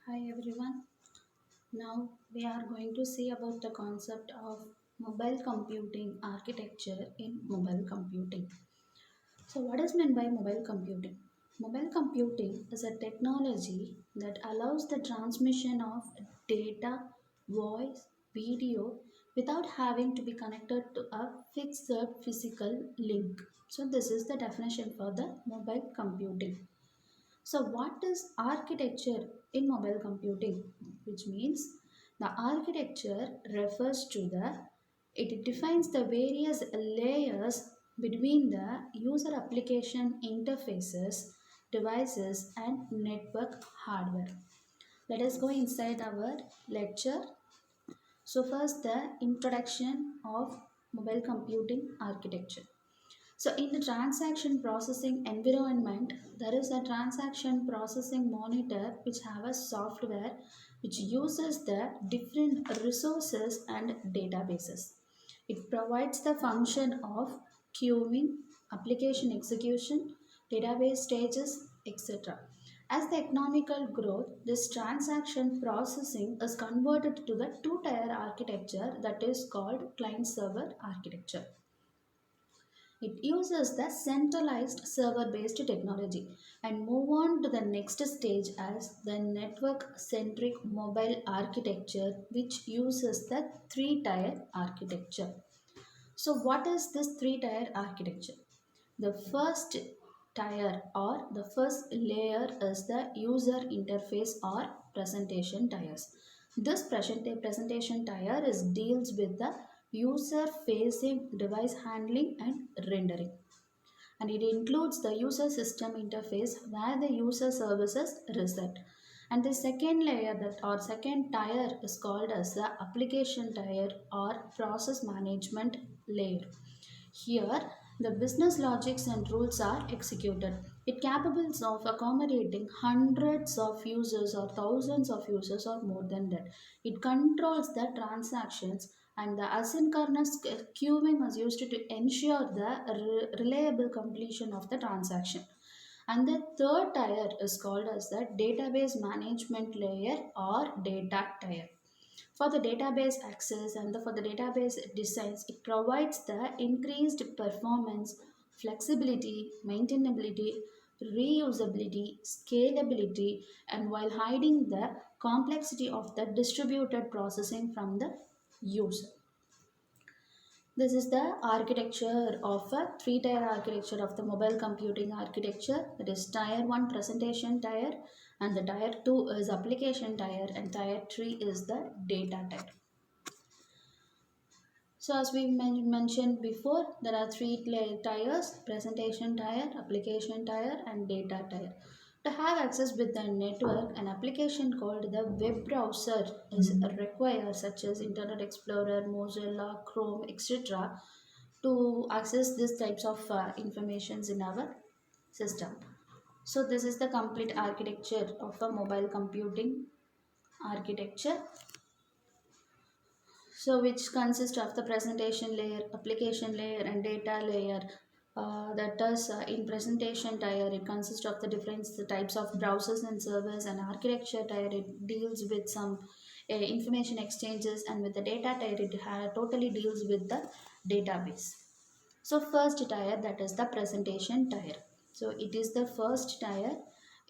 Hi everyone. Now we are going to see about the concept of mobile computing architecture in mobile computing. So what is meant by mobile computing? Mobile computing is a technology that allows the transmission of data, voice, video without having to be connected to a fixed physical link. So this is the definition for the mobile computing. So, what is architecture in mobile computing? Which means the architecture refers to it defines the various layers between the user application interfaces, devices, and network hardware. Let us go inside our lecture. So, first, the introduction of mobile computing architecture. So in the transaction processing environment, there is a transaction processing monitor which have a software which uses the different resources and databases. It provides the function of queuing, application execution, database stages, etc. As the economical growth, this transaction processing is converted to the two-tier architecture that is called client-server architecture. It uses the centralized server based technology and move on to the next stage as the network centric mobile architecture, which uses the three tier architecture. So, what is this three tier architecture? The first tier or the first layer is the user interface or presentation tiers. This presentation tier is deals with the user facing device handling and rendering, and it includes the user system interface where the user services reside. And the second layer that or second tier is called as the application tier or process management layer. Here, the business logics and rules are executed. It capable of accommodating hundreds of users or thousands of users or more than that. It controls the transactions, and the asynchronous queuing is used to ensure the reliable completion of the transaction. And the third tier is called as the database management layer or data tier. For the database access and for the database designs, it provides the increased performance, flexibility, maintainability, reusability, scalability, and while hiding the complexity of the distributed processing from the user. This is the architecture of a three-tier architecture of the mobile computing architecture. That is tier 1 presentation tier, and the tier 2 is application tier, and tier 3 is the data tier. So as we mentioned before, there are three tiers: presentation tier, application tier, and data tier. To have access with the network, an application called the web browser is required, such as Internet Explorer, Mozilla, Chrome, etc., to access these types of informations in our system. So this is the complete architecture of a mobile computing architecture. So which consists of the presentation layer, application layer, and data layer. That does in presentation tier, it consists of the different types of browsers and servers, and architecture tier, it deals with some information exchanges, and with the data tier, it totally deals with the database. So first tier, that is the presentation tier. So it is the first tier.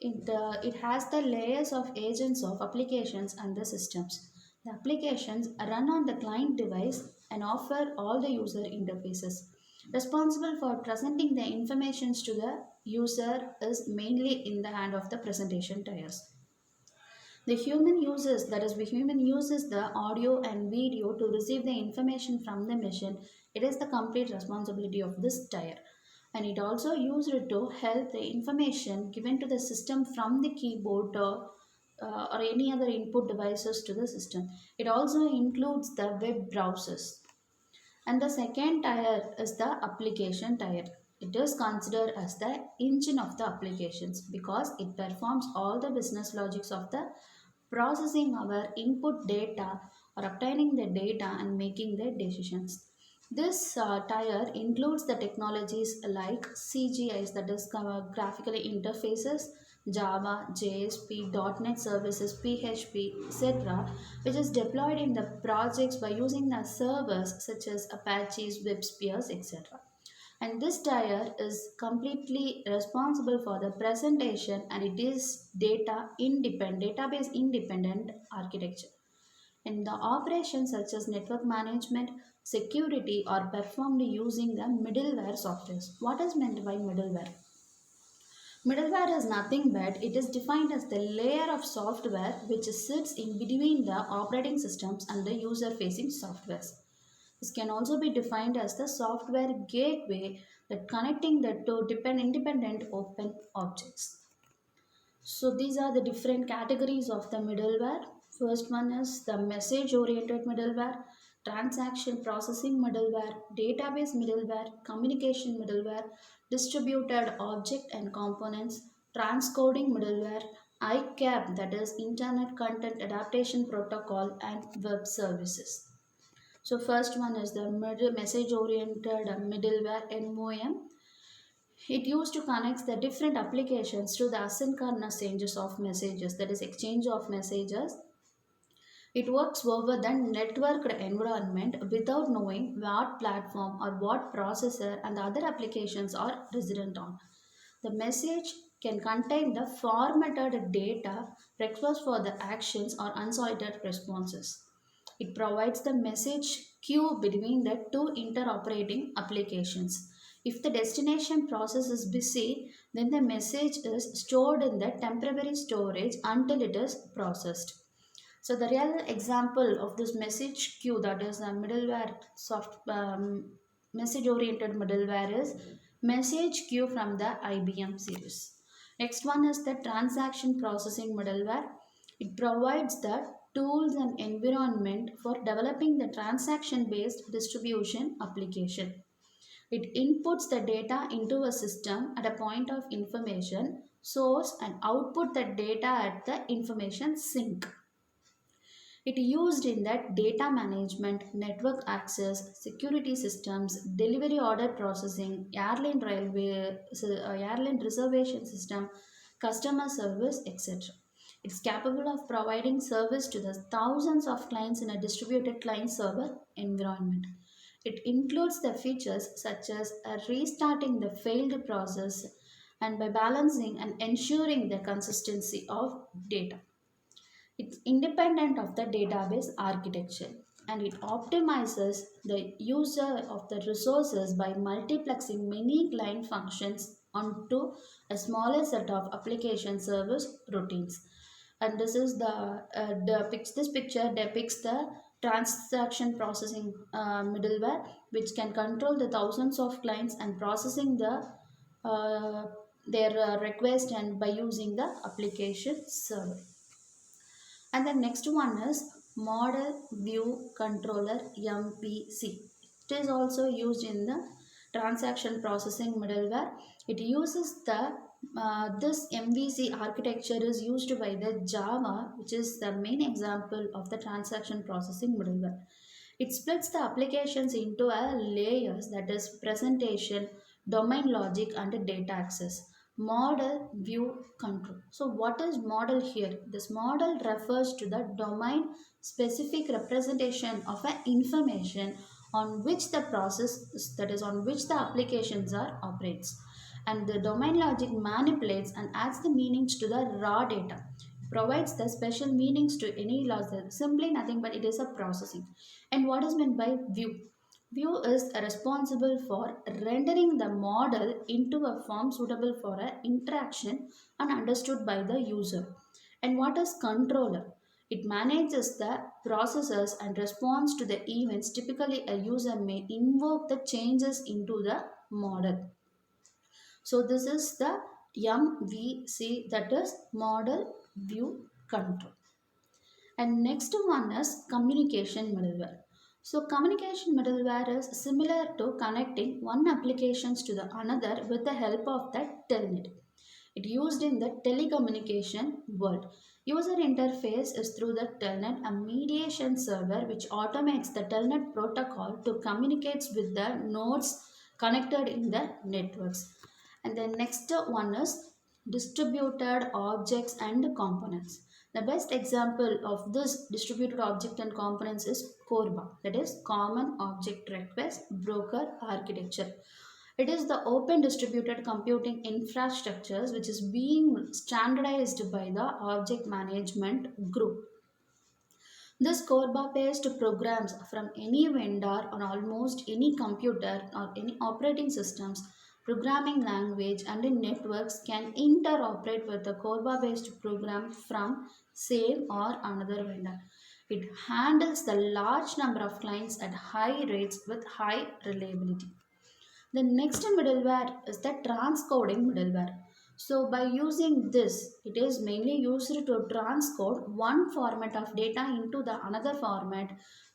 It has the layers of agents of applications and the systems. The applications run on the client device and offer all the user interfaces. Responsible for presenting the informations to the user is mainly in the hand of the presentation tiers. The human uses the audio and video to receive the information from the machine. It is the complete responsibility of this tier. And it also used to help the information given to the system from the keyboard or any other input devices to the system. It also includes the web browsers. And the second tier is the application tier. It is considered as the engine of the applications because it performs all the business logics of the processing our input data or obtaining the data and making the decisions. This tier includes the technologies like CGIs, that is graphical interfaces, Java, JSP, .NET services, PHP, etc., which is deployed in the projects by using the servers such as Apaches, WebSpheres, etc. And this tier is completely responsible for the presentation, and it is database independent architecture. And the operations such as network management, security are performed using the middleware softwares. What is meant by middleware? Middleware is nothing but it is defined as the layer of software which sits in between the operating systems and the user facing softwares. This can also be defined as the software gateway that connecting the two independent open objects. So these are the different categories of the middleware. First one is the message oriented middleware, transaction processing middleware, database middleware, communication middleware, distributed object and components, transcoding middleware, ICAP, that is Internet Content Adaptation Protocol, and web services. So first one is the message oriented middleware, MOM. It used to connect the different applications to the asynchronous changes of messages, that is exchange of messages. It works over the networked environment without knowing what platform or what processor and the other applications are resident on. The message can contain the formatted data, requests for the actions or unsorted responses. It provides the message queue between the two interoperating applications. If the destination process is busy, then the message is stored in the temporary storage until it is processed. So the real example of this message queue, that is a middleware message oriented middleware, is message queue from the IBM series. Next one is the transaction processing middleware. It provides the tools and environment for developing the transaction based distribution application. It inputs the data into a system at a point of information source and output the data at the information sink. It used in that data management, network access, security systems, delivery order processing, airline reservation system, customer service, etc. It's capable of providing service to the thousands of clients in a distributed client server environment. It includes the features such as restarting the failed process and by balancing and ensuring the consistency of data. It's independent of the database architecture, and it optimizes the user of the resources by multiplexing many client functions onto a smaller set of application service routines. And this is this picture depicts the transaction processing middleware, which can control the thousands of clients and processing uh, their request and by using the application server. And the next one is Model View Controller, MVC. It is also used in the transaction processing middleware. It uses the this MVC architecture is used by the Java, which is the main example of the transaction processing middleware. It splits the applications into a layers, that is presentation, domain logic, and data access. Model view control. So what is model here? This model refers to the domain specific representation of an information on which the process, that is on which the applications are operates, and the domain logic manipulates and adds the meanings to the raw data, provides the special meanings to any laws. Simply nothing but it is a processing. And what is meant by view? View is responsible for rendering the model into a form suitable for an interaction and understood by the user. And what is controller? It manages the processes and responds to the events. Typically, a user may invoke the changes into the model. So this is the MVC, that is model view control. And next one is communication middleware. So communication middleware is similar to connecting one applications to the another with the help of the telnet. It used in the telecommunication world. User interface is through the telnet, a mediation server which automates the telnet protocol to communicate with the nodes connected in the networks. And the next one is distributed objects and components. The best example of this distributed object and components is CORBA, that is Common Object Request Broker Architecture. It is the open distributed computing infrastructures which is being standardized by the object management group. This CORBA based programs from any vendor on almost any computer or any operating systems, programming language, and in networks can interoperate with the CORBA based program from same or another vendor. It handles the large number of clients at high rates with high reliability. The next middleware is the transcoding middleware. So by using this, it is mainly used to transcode one format of data into the another format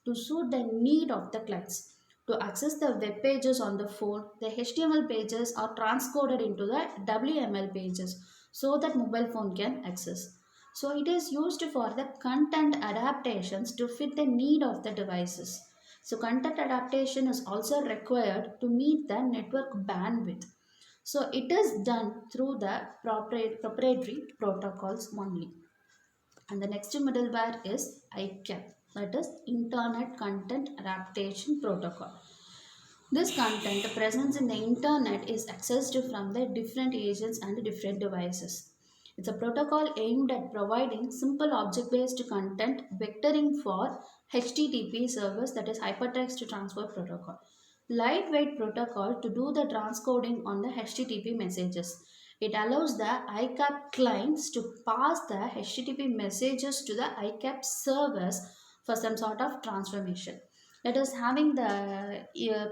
to suit the need of the clients. To access the web pages on the phone, the HTML pages are transcoded into the WML pages so that mobile phone can access. So it is used for the content adaptations to fit the need of the devices. So content adaptation is also required to meet the network bandwidth. So it is done through the proprietary protocols only. And the next middleware is ICAP, that is Internet Content Adaptation Protocol. This content present in the internet is accessed from the different agents and different devices. It's a protocol aimed at providing simple object-based content vectoring for HTTP servers, that is Hypertext Transfer Protocol. Lightweight protocol to do the transcoding on the HTTP messages. It allows the ICAP clients to pass the HTTP messages to the ICAP servers for some sort of transformation. Let us having the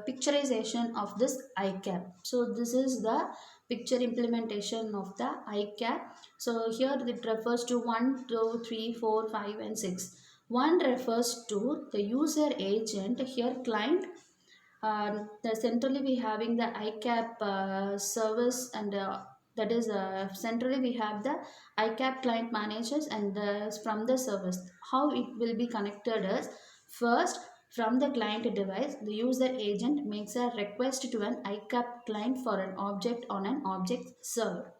picturization of this ICAP. So this is the picture implementation of the ICAP. So here it refers to 1, 2, 3, 4, 5 and 6. 1 refers to the user agent, here client. The centrally we having the ICAP service, and that is centrally we have the ICAP client managers, and from the service how it will be connected is, first from the client device the user agent makes a request to an ICAP client for an object on an object server.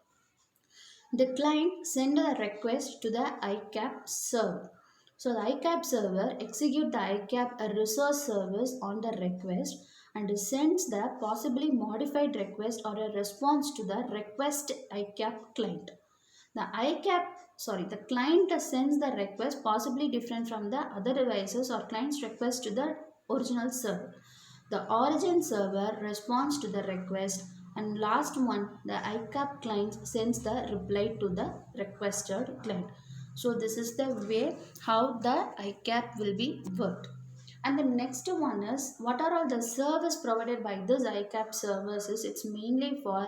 The client send a request to the ICAP server. So the ICAP server execute the ICAP resource service on the request and sends the possibly modified request or a response to the request ICAP client. The client sends the request possibly different from the other devices or client's request to the original server. The origin server responds to the request, and last one, the ICAP client sends the reply to the requested client. So this is the way how the ICAP will be worked. And the next one is, what are all the service provided by this ICAP services? It's mainly for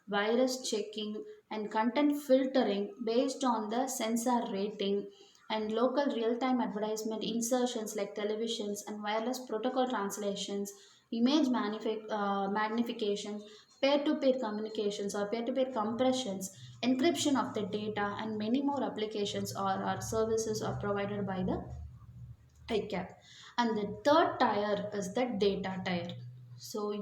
virus checking and content filtering based on the sensor rating, and local real-time advertisement insertions like televisions and wireless protocol translations, image magnification, peer-to-peer communications or peer-to-peer compressions, encryption of the data, and many more applications or services are provided by the ICAP. And the third tier is the data tier. So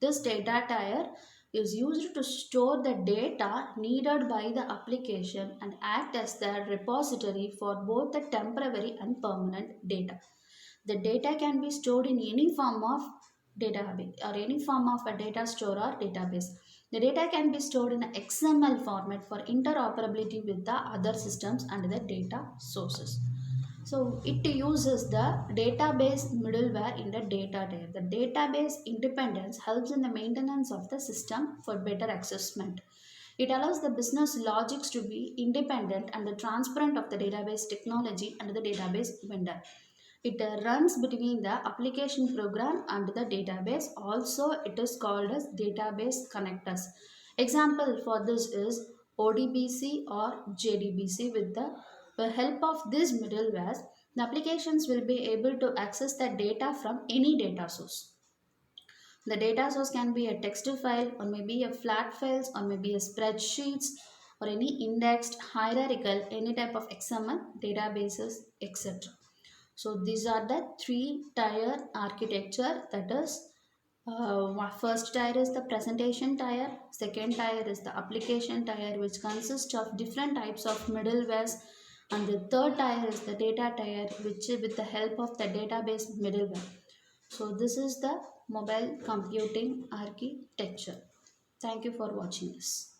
this data tier is used to store the data needed by the application and act as the repository for both the temporary and permanent data. The data can be stored in any form of database or any form of a data store or database. The data can be stored in XML format for interoperability with the other systems and the data sources. So it uses the database middleware in the data tier. The database independence helps in the maintenance of the system for better assessment. It allows the business logics to be independent and transparent of the database technology and the database vendor. It runs between the application program and the database. Also, it is called as database connectors. Example for this is ODBC or JDBC. With the help of this middleware, the applications will be able to access the data from any data source. The data source can be a text file or maybe a flat files or maybe a spreadsheets or any indexed, hierarchical, any type of XML databases, etc. So these are the three tier architecture, that is First tier is the presentation tier, second tier is the application tier, which consists of different types of middlewares, and the third tier is the data tier, which is with the help of the database middleware. So this is the mobile computing architecture. Thank you for watching this.